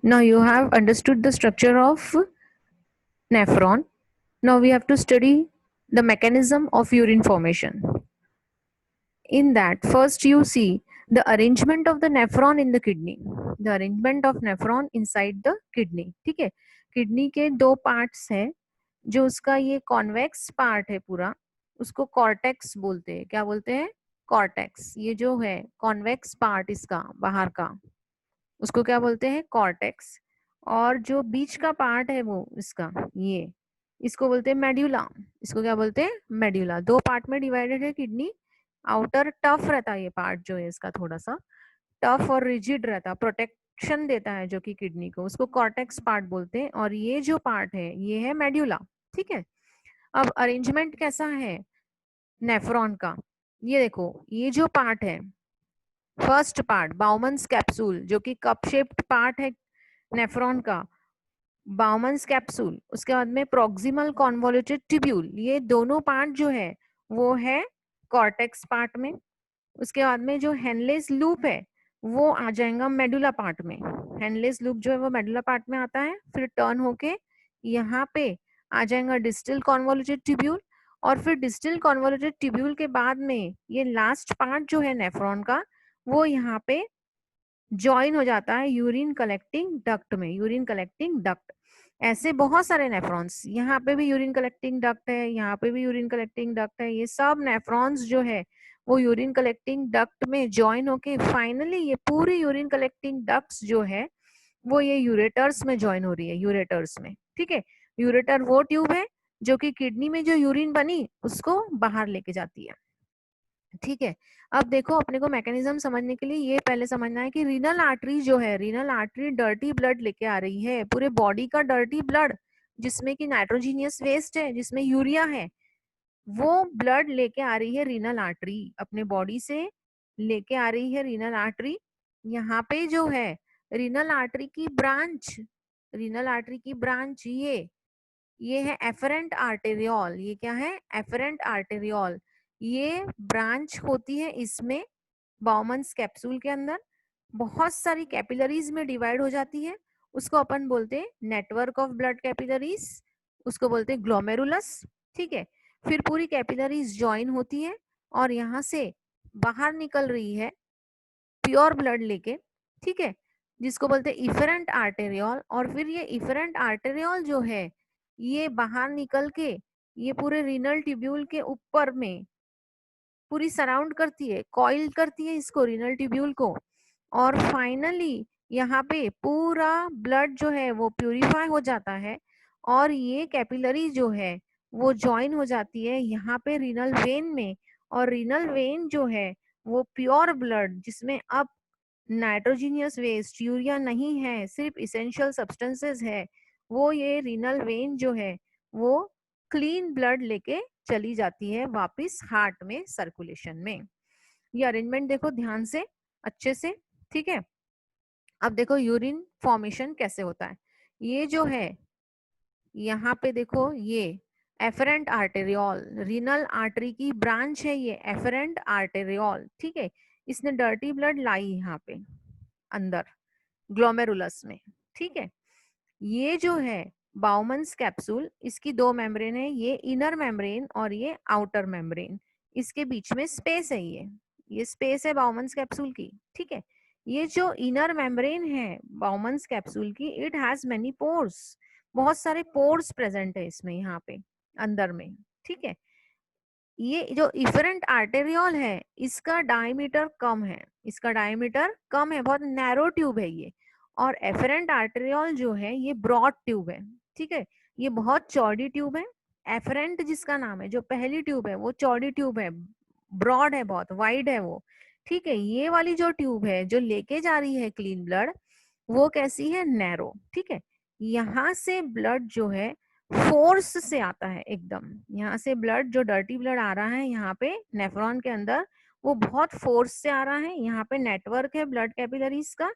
Now you have understood the structure of nephron. Now we have to study the mechanism of urine formation. In that, first you see the arrangement of the nephron in the kidney. The arrangement of nephron inside the kidney. ठीक है, kidney के दो parts हैं. जो उसका ये convex part है पूरा, उसको कॉर्टेक्स बोलते हैं. क्या बोलते हैं? कॉर्टेक्स. ये जो है कॉन्वेक्स पार्ट इसका बाहर का, उसको क्या बोलते हैं? कॉर्टेक्स. और जो बीच का पार्ट है वो इसका, ये इसको बोलते हैं मेड्यूला. इसको क्या बोलते हैं? मेड्यूला. दो पार्ट में डिवाइडेड है किडनी. आउटर टफ रहता है ये पार्ट जो है इसका, थोड़ा सा टफ और रिजिड रहता है, प्रोटेक्शन देता है जो कि किडनी को, उसको कॉर्टेक्स पार्ट बोलते हैं. और ये जो पार्ट है ये है मेड्यूला. ठीक है. अब अरेंजमेंट कैसा है नेफ्रॉन का? ये देखो, ये जो पार्ट है, फर्स्ट पार्ट बाउमन्स कैप्सूल, जो कि कप शेप्ड पार्ट है नेफ्रॉन का, बाउमन्स कैप्सूल. उसके बाद में प्रॉक्सिमल कॉन्वोल्यूटेड ट्यूब्यूल, ये दोनों पार्ट जो है वो है कॉर्टेक्स पार्ट में. उसके बाद में जो हेनलेस लूप है वो आ जाएगा मेडुला पार्ट में. हेनलेस लूप जो है वो मेडुला पार्ट में आता है, फिर टर्न होके यहाँ पे आ जाएगा डिस्टल कॉन्वोल्यूटेड ट्यूब्यूल. और फिर डिस्टल कॉन्वोल्यूटेड ट्यूब्यूल के बाद में ये लास्ट पार्ट जो है नेफ्रॉन का, वो यहाँ पे ज्वाइन हो जाता है यूरिन कलेक्टिंग डक्ट में. यूरिन कलेक्टिंग डक्ट, ऐसे बहुत सारे नेफ्रॉन्स, यहाँ पे भी यूरिन कलेक्टिंग डक्ट है, यहाँ पे भी यूरिन कलेक्टिंग डक्ट है. ये सब नेफ्रॉन्स जो है वो यूरिन कलेक्टिंग डक्ट में ज्वाइन होके फाइनली ये पूरी यूरिन कलेक्टिंग डक्ट्स जो है वो ये यूरेटर्स में ज्वाइन हो रही है. यूरेटर्स में. ठीक है. यूरेटर वो ट्यूब है जो कि किडनी में जो यूरिन बनी उसको बाहर लेके जाती है. ठीक है. अब देखो, अपने को मैकेनिज्म समझने के लिए ये पहले समझना है कि रीनल आर्टरी जो है, रीनल आर्टरी डर्टी ब्लड लेके आ रही है, पूरे बॉडी का डर्टी ब्लड, जिसमें कि नाइट्रोजीनियस वेस्ट है, जिसमें यूरिया है, वो ब्लड लेके आ रही है रीनल आर्टरी. अपने बॉडी से लेके आ रही है रीनल आर्टरी. यहाँ पे जो है रीनल आर्टरी की ब्रांच, रीनल आर्टरी की ब्रांच ये है एफरेंट आर्टेरियोल. ये क्या है? Efferent arteriole. ये ब्रांच होती है इसमें बाउमन्स कैप्सूल के अंदर, बहुत सारी कैपिलरीज में डिवाइड हो जाती है. उसको अपन बोलते हैं नेटवर्क ऑफ ब्लड कैपिलरीज, उसको बोलते हैं ग्लोमेरुलस. ठीक है. फिर पूरी कैपिलरीज ज्वाइन होती है और यहाँ से बाहर निकल रही है प्योर ब्लड लेके. ठीक है. जिसको बोलते हैं इफरेंट आर्टेरियोल. और फिर ये इफरेंट आर्टेरियोल जो है ये बाहर निकल के ये पूरे रीनल ट्यूब्यूल के ऊपर में पूरी सराउंड करती है, कॉइल करती है इसको, रीनल ट्यूब्यूल को. और फाइनली यहाँ पे पूरा ब्लड जो है वो प्यूरिफाई हो जाता है और ये कैपिलरी जो है वो ज्वाइन हो जाती है यहाँ पे रीनल वेन में. और रीनल वेन जो है वो प्योर ब्लड, जिसमें अब नाइट्रोजीनियस वेस्ट, यूरिया नहीं है, सिर्फ इसेंशियल सब्सटेंसेस है, वो ये रीनल वेन जो है वो क्लीन ब्लड लेके चली जाती है वापस हार्ट में सर्कुलेशन में. ये अरेंजमेंट देखो ध्यान से, अच्छे से. ठीक है. अब देखो यूरिन फॉर्मेशन कैसे होता है. ये जो है यहाँ पे देखो, ये एफरेंट आर्टेरियोल, रीनल आर्टरी की ब्रांच है ये एफरेंट आर्टेरियोल. ठीक है. इसने डर्टी ब्लड लाई यहाँ पे अंदर ग्लोमेरुलस में. ठीक है. ये जो है बाउमन्स कैप्सूल, इसकी दो मेम्ब्रेन है, ये इनर मेम्ब्रेन और ये आउटर मेम्ब्रेन. इसके बीच में स्पेस है, ये स्पेस है बाउमन्स कैप्सूल की. ठीक है. ये जो इनर मेम्ब्रेन है बाउमन्स कैप्सूल की, इट हैज मेनी पोर्स, बहुत सारे पोर्स प्रेजेंट है इसमें यहाँ पे अंदर में. ठीक है. ये जो इफरेंट आर्टेरियोल है इसका डायमीटर कम है, इसका डायमीटर कम है, बहुत नैरो ट्यूब है ये. और एफरेंट आर्टेरियोल जो है ये ब्रॉड ट्यूब है. ठीक है. ये बहुत चौड़ी ट्यूब है. एफरेंट जिसका नाम है, जो पहली ट्यूब है वो चौड़ी ट्यूब है, ब्रॉड है, बहुत वाइड है वो. ठीक है. ये वाली जो ट्यूब है जो लेके जा रही है क्लीन ब्लड, वो कैसी है? नैरो. ठीक है. यहाँ से ब्लड जो है फोर्स से आता है एकदम, यहाँ से ब्लड जो डर्टी ब्लड आ रहा है यहाँ पे नेफ्रॉन के अंदर, वो बहुत फोर्स से आ रहा है. यहाँ पे नेटवर्क है ब्लड कैपिलरीज का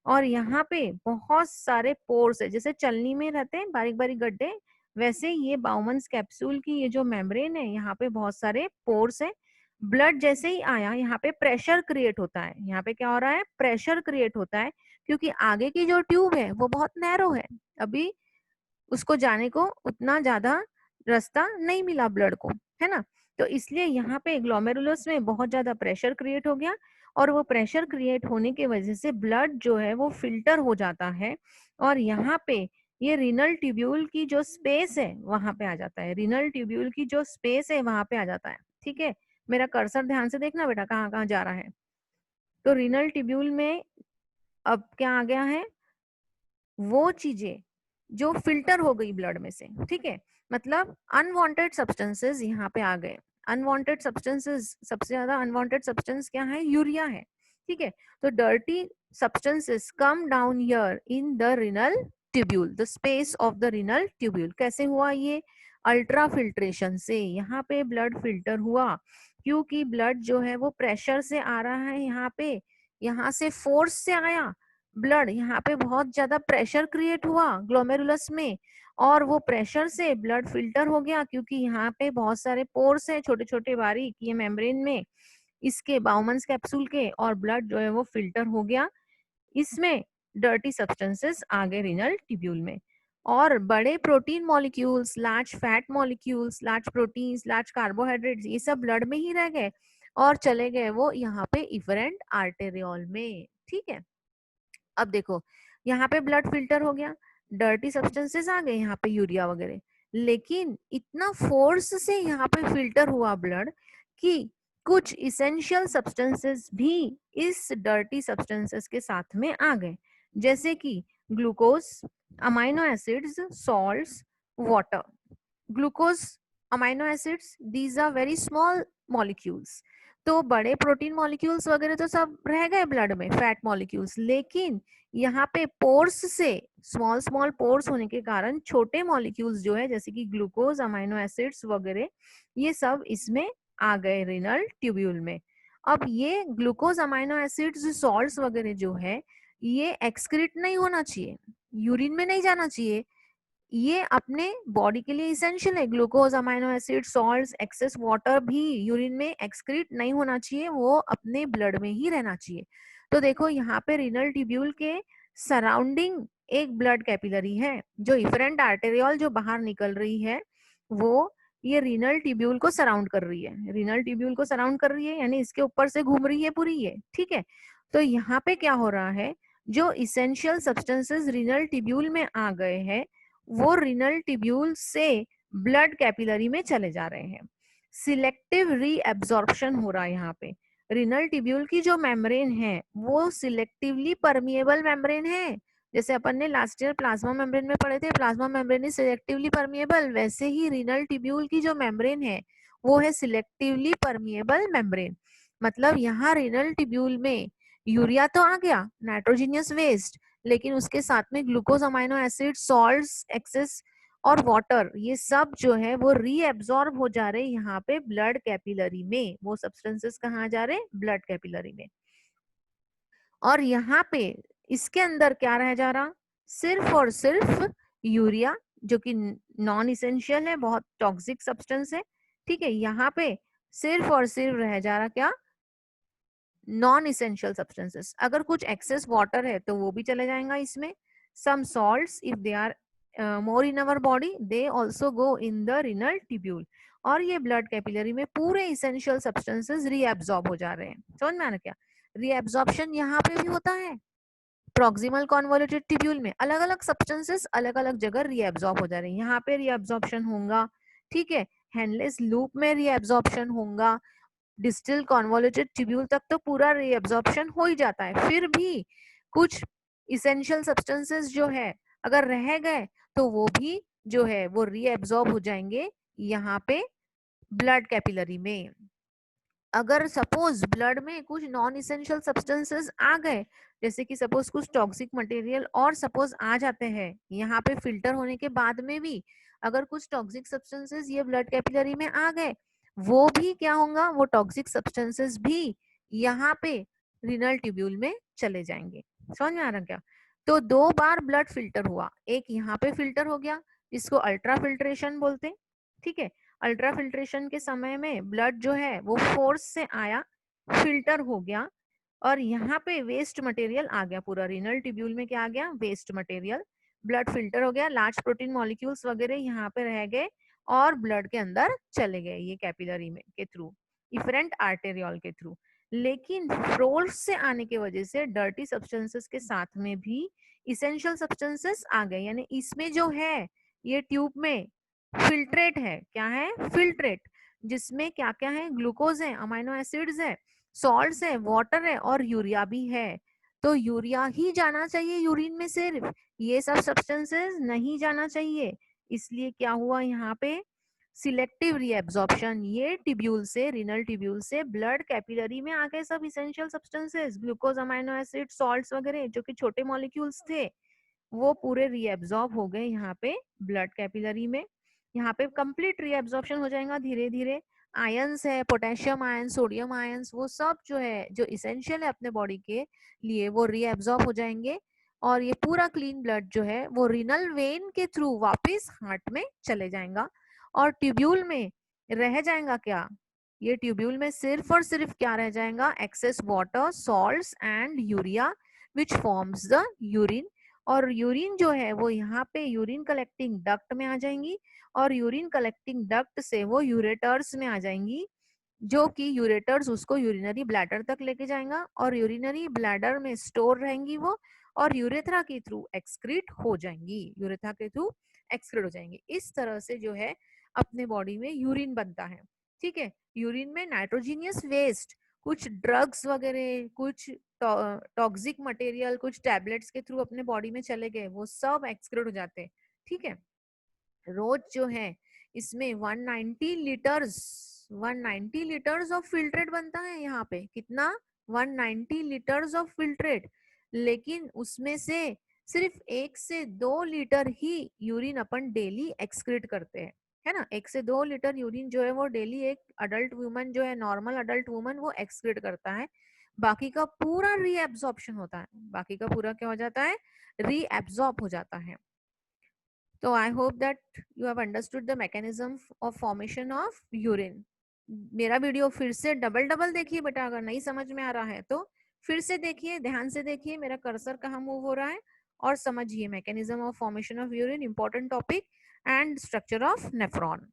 और यहाँ पे बहुत सारे पोर्स है, जैसे चलनी में रहते हैं बारीक बारीक गड्ढे, वैसे ये बाउमन्स कैप्सूल की ये जो मेम्ब्रेन है यहाँ पे बहुत सारे पोर्स है. ब्लड जैसे ही आया यहाँ पे प्रेशर क्रिएट होता है, यहाँ पे क्या हो रहा है, प्रेशर क्रिएट होता है, क्योंकि आगे की जो ट्यूब है वो बहुत नैरो है, अभी उसको जाने को उतना ज्यादा रास्ता नहीं मिला ब्लड को, है ना। तो इसलिए यहाँ पे ग्लोमेरुलस में बहुत ज्यादा प्रेशर क्रिएट हो गया, और वो प्रेशर क्रिएट होने की वजह से ब्लड जो है वो फिल्टर हो जाता है, और यहाँ पे ये रीनल ट्यूब्यूल की जो स्पेस है वहां पे आ जाता है, रीनल ट्यूब्यूल की जो स्पेस है वहां पे आ जाता है। ठीक है, मेरा कर्सर ध्यान से देखना बेटा, कहाँ कहाँ जा रहा है। तो रीनल ट्यूब्यूल में अब क्या आ गया है, वो चीजें जो फिल्टर हो गई ब्लड में से, ठीक है, मतलब अनवांटेड सब्सटेंसेस यहाँ पे आ गए। अनवांटेड सब्सटेंसेस, सबसे ज्यादा अनवांटेड सब्सटेंस क्या है, यूरिया है। ठीक है, तो dirty substances come down here in the renal tubule, the space of the renal tubule. कैसे हुआ ये, अल्ट्रा फिल्ट्रेशन से यहाँ पे ब्लड फिल्टर हुआ, क्योंकि ब्लड जो है वो प्रेशर से आ रहा है, यहाँ पे यहाँ से फोर्स से आया ब्लड, यहाँ पे बहुत ज्यादा प्रेशर क्रिएट हुआ ग्लोमेरुलस में, और वो प्रेशर से ब्लड फिल्टर हो गया, क्योंकि यहाँ पे बहुत सारे पोर्स हैं छोटे छोटे बारीक ये मेम्ब्रेन में इसके, बाउमन्स कैप्सूल के, और ब्लड जो है वो फिल्टर हो गया, इसमें डर्टी सब्सटेंसेस आ गए रिनल ट्यूब्यूल में, और बड़े protein molecules, large fat molecules, large proteins, large carbohydrates, ये सब ब्लड में ही रह गए और चले गए वो यहाँ पे इफरेंट आर्टेरियोल में। ठीक है, अब देखो यहाँ पे ब्लड फिल्टर हो गया, डर्टी सब्सटेंसेस आ गए यहाँ पे यूरिया वगैरह, लेकिन इतना फोर्स से यहाँ पे फिल्टर हुआ ब्लड कि कुछ इसेंशियल सब्सटेंसेस भी इस डर्टी सब्सटेंसेस के साथ में आ गए, जैसे कि glucose, amino acids, salts, water. Glucose, amino acids, these are very small molecules, तो बड़े प्रोटीन मॉलिक्यूल्स वगैरह तो सब रह गए ब्लड में, फैट मॉलिक्यूल्स, लेकिन यहाँ पे पोर्स से, स्मॉल स्मॉल पोर्स होने के कारण छोटे मॉलिक्यूल्स जो है जैसे कि ग्लूकोज, अमाइनो एसिड्स वगैरह, ये सब इसमें आ गए रिनल ट्यूब्यूल में। अब ये ग्लूकोज, अमाइनो एसिड्स, सॉल्ट्स वगैरह जो है ये एक्सक्रीट नहीं होना चाहिए, यूरिन में नहीं जाना चाहिए, ये अपने बॉडी के लिए इसेंशियल है। Glucose, amino acid, salts, excess water भी यूरिन में एक्सक्रीट नहीं होना चाहिए, वो अपने ब्लड में ही रहना चाहिए। तो देखो यहाँ पे रीनल ट्यूब्यूल के सराउंडिंग एक ब्लड कैपिलरी है, जो इफरेंट आर्टेरियोल जो बाहर निकल रही है वो ये रीनल ट्यूब्यूल को सराउंड कर रही है, रीनल ट्यूब्यूल को सराउंड कर रही है, यानी इसके ऊपर से घूम रही है पूरी ये। ठीक है, तो यहाँ पे क्या हो रहा है, जो इसेंशियल सब्सटेंसेस रीनल ट्यूब्यूल में आ गए हैं वो रिनल ट्यूब्यूल से ब्लड कैपिलरी में चले जा रहे हैं, सिलेक्टिव रीएब्जॉर्प्शन हो रहा है यहाँ पे। रिनल ट्यूब्यूल की जो मेम्ब्रेन है वो सिलेक्टिवली परमिएबल मेम्ब्रेन है, जैसे अपन ने लास्ट ईयर प्लाज्मा मेम्ब्रेन में पढ़े थे, plasma membrane is selectively permeable, वैसे ही रिनल ट्यूब्यूल की जो मेम्ब्रेन है वो है सिलेक्टिवली परमिएबल मेम्ब्रेन। मतलब यहाँ रिनल ट्यूब्यूल में यूरिया तो आ गया, नाइट्रोजीनियस वेस्ट, लेकिन उसके साथ में glucose, amino acid, salts, excess और वाटर, ये सब जो है वो रीएब्सॉर्ब हो जा रहे हैं यहाँ पे ब्लड कैपिलरी में, वो सब्सटेंसेस कहाँ जा रहे हैं, ब्लड कैपिलरी में। और यहाँ पे इसके अंदर क्या रह जा रहा, सिर्फ और सिर्फ यूरिया, जो कि नॉन इसेंशियल है, बहुत टॉक्सिक सब्सटेंस है। ठीक है, यहाँ पे सिर्फ और सिर्फ रह जा रहा क्या, नॉन इसेंशियल सब्सटेंसेस। अगर कुछ एक्सेस वाटर है तो वो भी चले जाएगा इसमें, some salts if they are more in our body they also go in the renal tubule, और ये ब्लड कैपिलरी में पूरे इसेंशियल सब्सटेंसेस रीएब्सॉर्ब हो जा रहे हैं। समझ में आना क्या, रीएब्सॉर्प्शन यहाँ पे भी होता है, प्रॉक्सिमल कॉन्वोल्यूटेड ट्यूब्यूल में अलग अलग सब्सटेंसेस अलग अलग जगह रीएब्सॉर्ब हो जा रहे हैं, यहाँ पे रीएब्सॉर्प्शन होगा। ठीक है, हेनलेस लूप में रीएब्सॉर्प्शन होगा, डिस्टल कॉन्वोल्यूटेड ट्यूब्यूल तक तो पूरा रीएब्सॉर्प्शन हो ही जाता है, फिर भी कुछ इसेंशियल सब्सटेंसेस जो है अगर रह गए तो वो भी जो है वो रीएब्सॉर्ब हो जाएंगे यहाँ पे ब्लड कैपिलरी में। अगर सपोज ब्लड में कुछ नॉन इसेंशियल सब्सटेंसेस आ गए, जैसे कि सपोज कुछ टॉक्सिक मटेरियल और सपोज आ जाते हैं यहाँ पे फिल्टर होने के बाद में भी, अगर कुछ टॉक्सिक सब्सटेंसेस ये ब्लड कैपिलरी में आ गए, वो भी क्या होगा, वो टॉक्सिक सब्सटेंसेस भी यहाँ पे रिनल ट्यूब्यूल में चले जाएंगे। समझ में आ रहा क्या, तो दो बार ब्लड फिल्टर हुआ, एक यहाँ पे फिल्टर हो गया जिसको अल्ट्रा फिल्ट्रेशन बोलते हैं। ठीक है, अल्ट्रा फिल्ट्रेशन के समय में ब्लड जो है वो फोर्स से आया, फिल्टर हो गया और यहाँ पे वेस्ट मटेरियल आ गया, पूरा रीनल ट्यूब्यूल में क्या आ गया, वेस्ट मटेरियल। ब्लड फिल्टर हो गया, लार्ज प्रोटीन मॉलिक्यूल्स वगैरह यहाँ पे रह गए और ब्लड के अंदर चले गए ये कैपिलरी में के थ्रू, इफरेंट आर्टेरियोल के थ्रू। लेकिन फोर्स से आने की वजह से डर्टी सब्सटेंसेस के साथ में भी इसेंशियल सब्सटेंसेस आ गए, यानी इसमें जो है ये ट्यूब में फिल्ट्रेट है, क्या है, फिल्ट्रेट, जिसमें क्या क्या है, ग्लूकोज है, अमाइनो एसिड्स है, सॉल्ट्स है, वाटर है और यूरिया भी है। तो यूरिया ही जाना चाहिए यूरिन में, सिर्फ ये सब सब्सटेंसेस नहीं जाना चाहिए। इसलिए क्या हुआ यहाँ पे, सिलेक्टिव रीएब्जॉर्प्शन, ये ट्यूब्यूल से, रीनल ट्यूब्यूल से ब्लड कैपिलरी में आ गए सब essential substances, glucose, amino acid, salts वगैरह जो कि छोटे मॉलिक्यूल्स थे, वो पूरे रीएब्जॉर्ब हो गए यहाँ पे ब्लड कैपिलरी में। यहाँ पे कंप्लीट रीएब्जॉर्प्शन हो जाएगा धीरे धीरे। आयंस है, पोटेशियम आयन, सोडियम आयंस, वो सब जो है जो इसेंशियल है अपने बॉडी के लिए, वो रीएब्जॉर्ब हो जाएंगे और ये पूरा क्लीन ब्लड जो है वो रीनल वेन के थ्रू वापस हार्ट में चले जाएगा और ट्यूब्यूल में रह जाएगा क्या, ये ट्यूब्यूल में सिर्फ और सिर्फ क्या रह जाएगा, excess water, salts and urea which forms the urine. और यूरिन जो है वो यहाँ पे यूरिन कलेक्टिंग डक्ट में आ जाएंगी और यूरिन कलेक्टिंग डक्ट से वो यूरेटर्स में आ जाएंगी, जो कि यूरेटर्स उसको यूरिनरी ब्लैडर तक लेके जाएगा और यूरिनरी ब्लैडर में स्टोर रहेंगी वो और यूरेथ्रा के थ्रू एक्सक्रीट हो जाएंगी, यूरेथ्रा के थ्रू एक्सक्रीट हो जाएंगी। इस तरह से जो है अपने बॉडी में यूरिन बनता है। ठीक है, यूरिन में नाइट्रोजीनियस वेस्ट, कुछ ड्रग्स वगैरह, कुछ टॉक्सिक मटेरियल, कुछ टैबलेट्स के थ्रू अपने बॉडी में चले गए, वो सब एक्सक्रीट हो जाते हैं। ठीक है, रोज जो है इसमें 190 लीटर्स ऑफ फिल्ट्रेट बनता है यहाँ पे, कितना, 190 लीटर्स ऑफ फिल्ट्रेट। लेकिन उसमें से सिर्फ 1 से 2 लीटर ही यूरिन अपन डेली एक्सक्रीट करते हैं, है ना। 1 से 2 लीटर यूरिन जो है वो डेली एक अडल्ट वुमन जो है, नॉर्मल अडल्ट वुमन, वो एक्सक्रीट करता है। बाकी का पूरा रीएब्जॉर्प्शन होता है, बाकी का पूरा क्या हो जाता है, रीएब्जॉर्ब हो जाता है। तो I hope that you have understood the mechanism of formation of urine. मेरा वीडियो फिर से डबल डबल देखिए बेटा, अगर नहीं समझ में आ रहा है तो फिर से देखिए, ध्यान से देखिए मेरा कर्सर कहाँ मूव हो रहा है और समझिए mechanism of formation of urine, important topic, and structure of nephron.